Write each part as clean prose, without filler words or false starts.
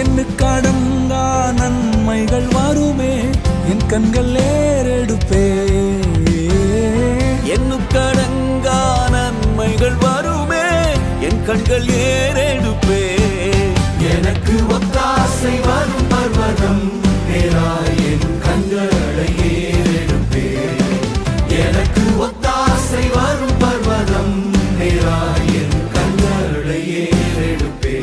எண்ணுக்கடங்கா நன்மைகள் வருமே, என் கண்கள் ஏறெடுப்பே. எண்ணுக்கடங்கா நன்மைகள் வருமே, என் கண்கள் ஏறெடுப்பே. எனக்கு ஒத்தாசை வரும் பர்வதம் நேராய் என் கண்களை ஏறெடுப்பே. எனக்கு ஒத்தாசை வரும் பர்வதம் நேராய் என் கண்களை ஏறெடுப்பே.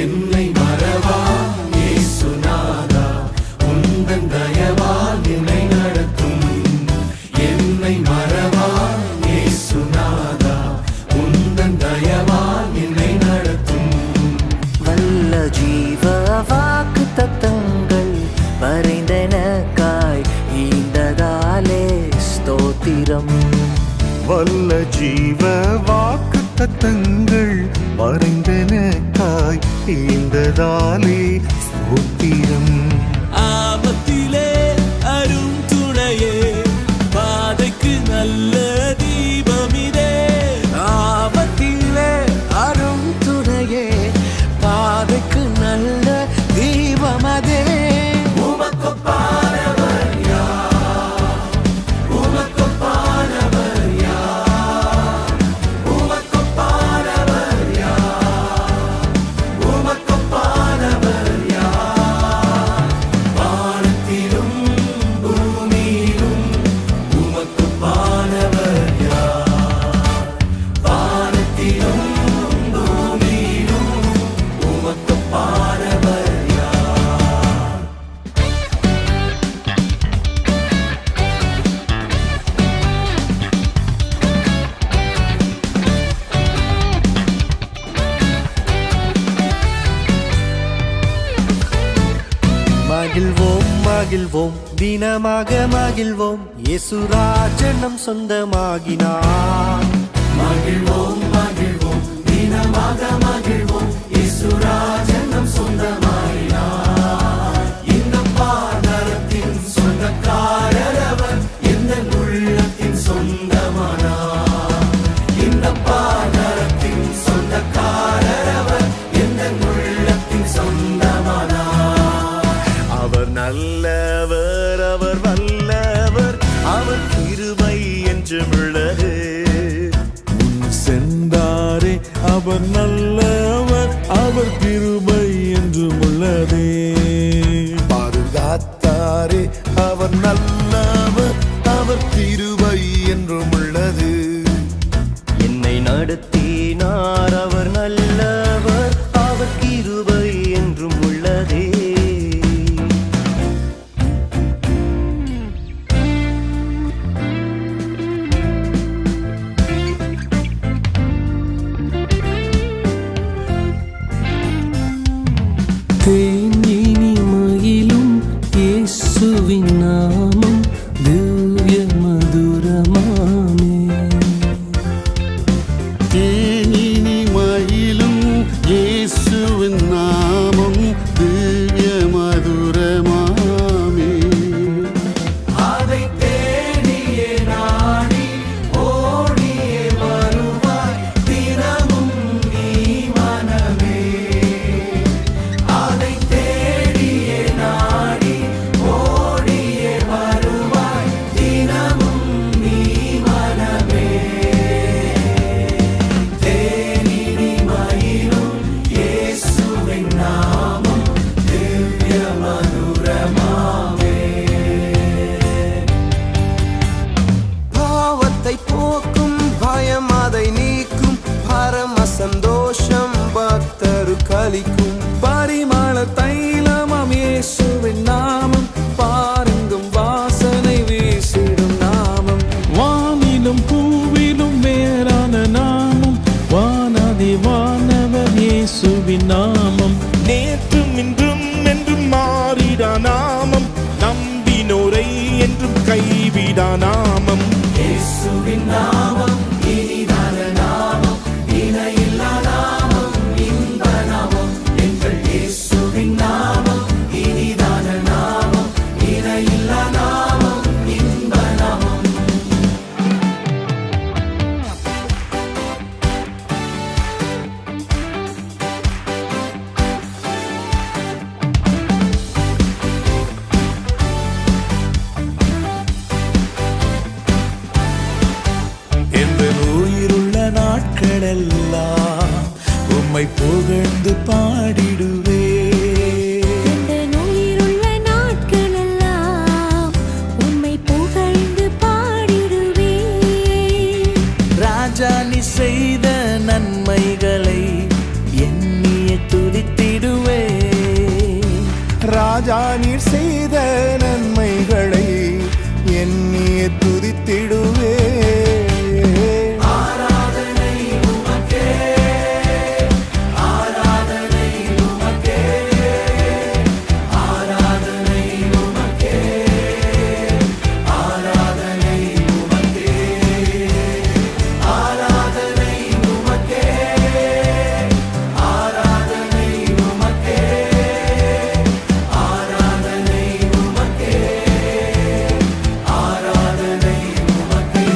என்னை மறவா இயேசுநாதா, உந்தன் தயவால் என்னை நடத்தும். என்னை மறவா இயேசுநாதா, உந்தன் தயவால் என்னை நடத்தும். வல்ல ஜீவ வாக்கு தத்தங்கள் வரைந்தனக்காய் ஈந்ததாலே ஸ்தோத்திரம். வல்ல ஜீவ வாக்கு தத்தங்கள் வரைந்தனக்காய் ஈந்ததாலே ஸ்தோத்திரம். ஆபத்திலே அரும் துணையே, பாதைக்கு நல்ல தீபமிதே. ஆபத்திலே அரும் துணையே, பாதைக்கு நல்ல தீபமதே. உமக்கொப்பானவர் யார்? உமக்கொப்பானவர் யார்? உமக்கொப்பானவர் யார்? உமக்கொப்பானவர் யார்? வானத்திலும் பூமியிலும் உமக்கொப்பானவர் யார்? வானத்திலும் பூமியிலும் உமக்கொப்பானவர் யார்? மகிழ்வோம் மகிழ்வோம் தினமாக மகிழ்வோம், இயேசுராஜன் நம் சொந்தமாகினார். மகிழ்வோம் மகிழ்வோம் தினமாக மகிழ்வோம், இயேசுராஜன் நம் சொந்தமாயினார். இந்த பாதரத்தின் சொந்தக்காரர் அவர், எந்த உள்ளத்தின் சொந்தமானார். இந்த பாதரத்தின் சொந்தக்காரர் அவர், எந்த உள்ளத்தின் சொந்தமானார். அவர் நல்லவர், அவர் வல்லவர், அவர் கிருபை என்றும் உள்ளது. சென்றாரே அவர் நல்லவர், அவர் கிருபை என்றும் உள்ளதே. பாதுகாத்தாரே அவர் நல்லவர், அவர் கிருபை என்றும் உள்ளது. என்னை நடத்தினார் அவர் நல்லவர், அவர் கிருபை என்றும் உள்ளதே. தேனினிமையிலும் இயேசுவின் நாமம் திவ்ய மதுரமாமே. தேனினிமையிலும் இயேசுவின் நாமம் திவ்ய மதுரமாமே. அதை தேடியே நாடி ஓடியே வருவாய் தினமும் நீ மனமே. அதை தேடியே நாடி ஓடியே வருவாய் தினமும் நீ மனமே. தேனினிமையிலும் இயேசுவின் நாமம் திவ்ய மதுரமாமே. பாவத்தை போக்கும் பயம் அதை நீக்கும், பரம சந்தோஷம் பக்தரு கலிக்கும். பரிமள தைலமாம் இயேசுவின் நாமம், பாருங்கும் வாசனை வீசிடும் நாமம். வானிலும் பூவிலும் மேலான நாமம், வானாதி வானவர் இயேசுவின் நாமம். நேற்றும் இன்றும் என்றும் மாறிடா நாமம், நம்பினோரை என்றும் கைவிடா நாமம். இயேசுவின் நாமம் இனிதான நாமம், இணையில்லா நாமம், இன்ப நாமம். எங்கள் இயேசுவின் நாமம் இனிதான நாமம், இணையில்லா நாமம், இன்ப நாமம். செய்த நன்மைகளை எண்ணிய துதித்திடுவே. ராஜா நீர் செய்த நன்மைகளை எண்ணிய துதித்திடுவே. ஆராதனை உமக்கே, ஆராதனை உமக்கே, ஆராதனை உமக்கே, ஆராதனை உமக்கே, ஆராதனை உமக்கே, ஆராதனை உமக்கே, ஆராதனை உமக்கே, ஆராதனை உமக்கே.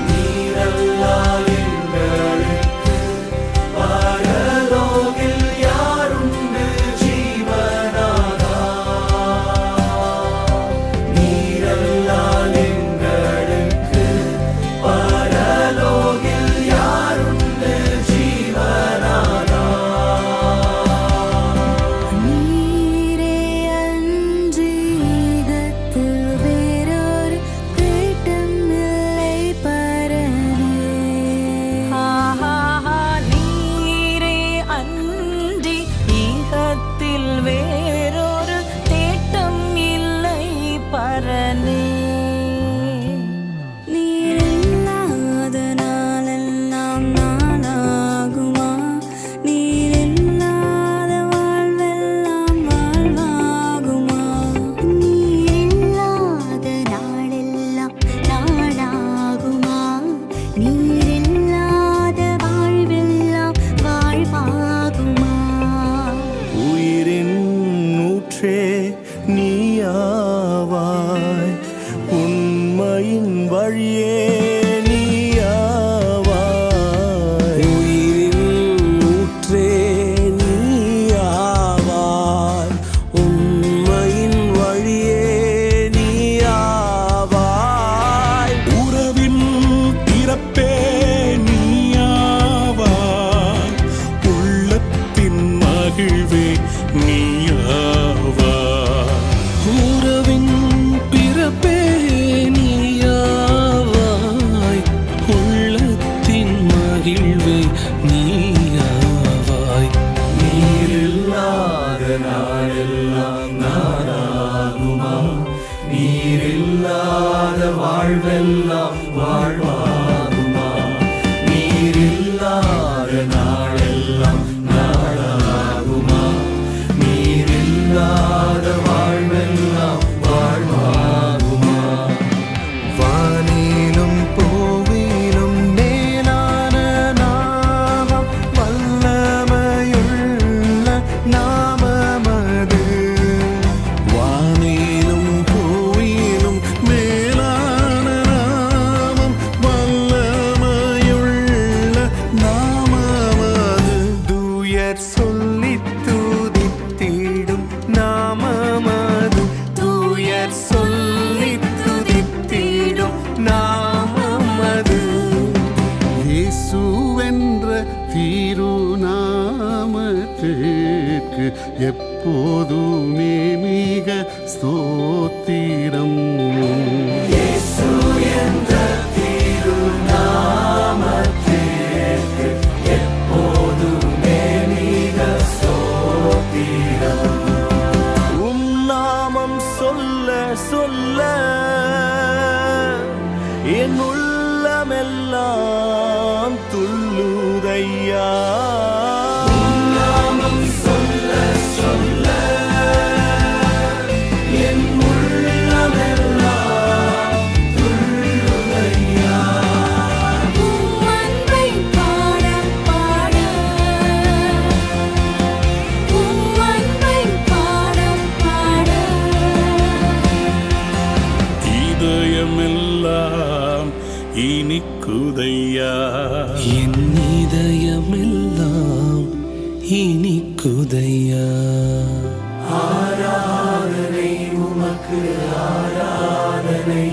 நீரல்லால் எங்களுக்கு பரலோகில் யாருண்டு ஜீவனாதா? நீரல்லால் எங்களுக்கு பரலோகில் யாருண்டு ஜீவனாதா? நீரே அன்றி ஈகத்தில் வேறொரு தேட்டமில்லை பரனே. நீரே அன்றி ஈகத்தில் வேறொரு தேட்டம் இல்லை பரனே. நீரில்லாத நாளெல்லாம் நாளாகுமா? நீரில்லாத வாழ்வெல்லாம் வாழ்வாகுமா? நீரில்லாத நாளெல்லாம் நாளாகுமா? நீரில்லாத வாழ்வெல்லாம் வாழ்வாகுமா? உயிரின் ஊற்றே நீயாவாய், உண்மையின் வழியே நீயாவாய். உயிரின் ஊற்றே நீயாவாய், உண்மையின் வழியே நீயாவாய். உறவின் பிறப்பே நீயாவாய், உள்ளத்தின் மகிழ்வே நீயாவாய். உறவின் பிறப்பே நீயாவாய், உள்ளத்தின் மகிழ்வே நீயாவாய். நீரில்லாத நாளெல்லாம் நாளாகுமா? நீரில்லாத வாழ்வெல்லாம் வாழ்வாகுமா? நீரில்லாத நாளெல்லாம் நாளாகுமா? நீரில்லாத வாழ்வெல்லாம் வாழ்வாகுமா? வானிலும் பூவிலும் மேலான நாமம், வல்லமையுள்ள நாமமது. வானிலும் பூவிலும் மேலான நாமம், வல்லமையுள்ள நாமமது. தூயர் சொல்லித் துதித்திடும் நாமமது. தூயர் சொல்லித் துதித்திடும் நாமமது. இயேசுவென்ற திருநாமத்திற்கு எப்போதுமே மிக ஸ்தோத்திரம். இயேசு என்ற திருநாமத்திற்கு எப்போதுமே மிக ஸ்தோத்திரம். உம் நாமம் சொல்ல சொல்ல என் உள்ளமெல்லாம் துள்ளுதையா. நாமம் சொல்ல சொல்ல என் உள்ளமெல்லாம் துள்ளுதையா. உம் அன்பை பாட பாட, உம் அன்பை பாட பாட, இதயமெல்லாம் இனிக்குதையா. என் இதயமெல்லாம் இனிக்குதையா. ஆராதனை உமக்கு, உமக்கு ஆராதனை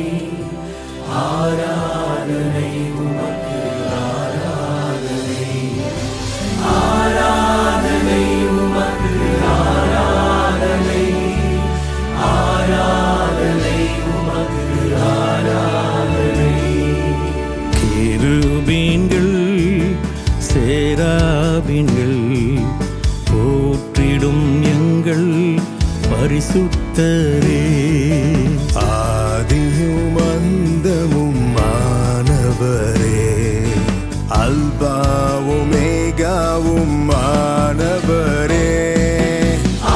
ஆராதனை உமக்கு ஆராதனை ஆராதனை உமக்கு ஆராதனை ஆராதனை உமக்கு ஆராதனை கேருபீன்கள் சேராபீன்கள் போற்றிடும் எங்கள் பரிசுத்தரே. ஆதியும் அந்தமும் மாணவரே, அல்பாவும் மேகாவும் மாணவரே.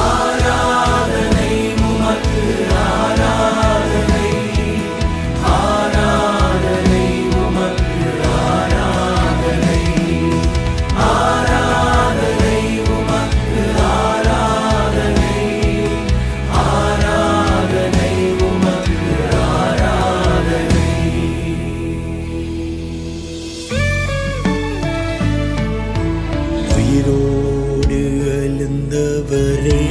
ஆராதனை உமக்கு ஆராதனை ஆராதனை உமக்கு ஆராதனை ஆராதனை உமக்கு ஆராதனை ஆராதனை உமக்கு ஆராதனை. உயிரோடு எழுந்தவரே,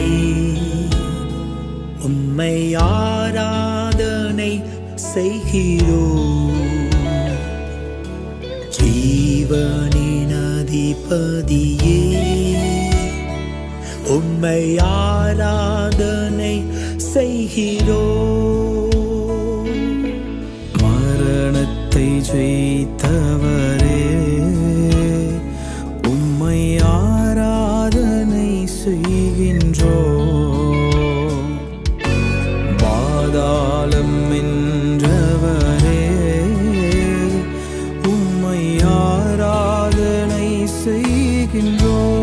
உம்மை ஆராதனை செய்கிறோம். ஜீவனின் அதிபதியே, உம்மை ஆராதனை செய்கிறோம். மரணத்தை ஜெயித்தவரே, உம்மை ஆராதனை செய்கின்றோம். பாதாளம் வென்றவரே, உம்மை ஆராதனை செய்கின்றோம்.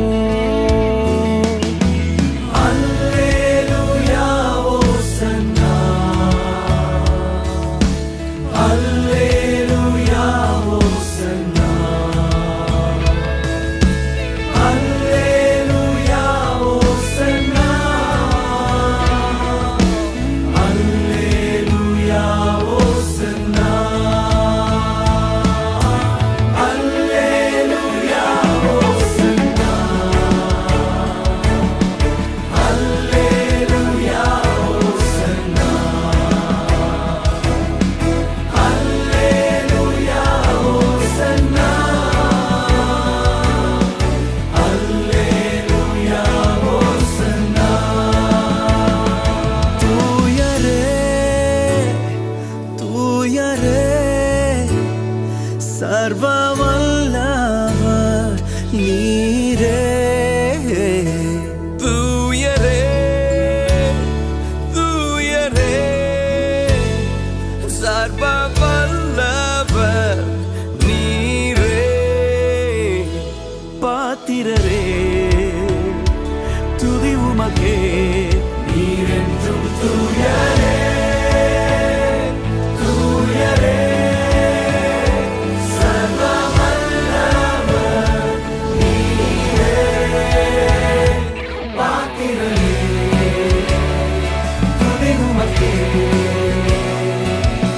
அல்லேலூயா ஓசன்னா அல்லேலூயா ஓசன்னா அல்லேலூயா ஓசன்னா அல்லேலூயா ஓசன்னா அல்லேலூயா ஓசன்னா அல்லேலூயா ஓசன்னா அல்லேலூயா ஓசன்னா அல்லேலூயா ஓசன்னா. தூயரே தூயரே, சர்வ வல்லவர் நீரே. தூயரே தூயரே, சர்வ வல்லவர் நீரே. பாத்திரரே துதி உமக்கே, நீரென்றும் தூயரே தூயரே சர்வ வல்லவர் நீரே. பாத்திரரே துதி உமக்கே,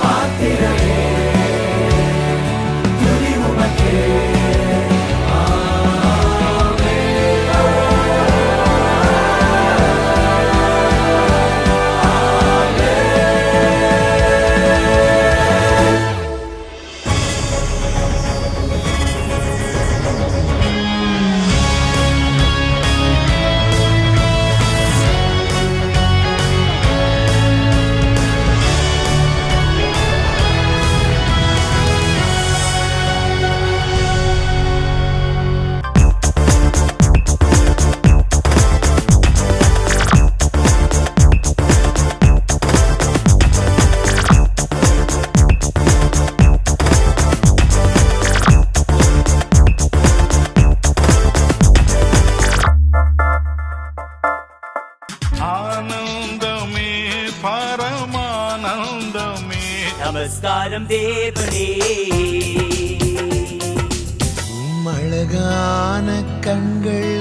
பாத்திரரே துதி உமக்கே. ஆனந்தமே பரமானந்தமே. நமஸ்காரம் தேவனே. அழகான கண்கள்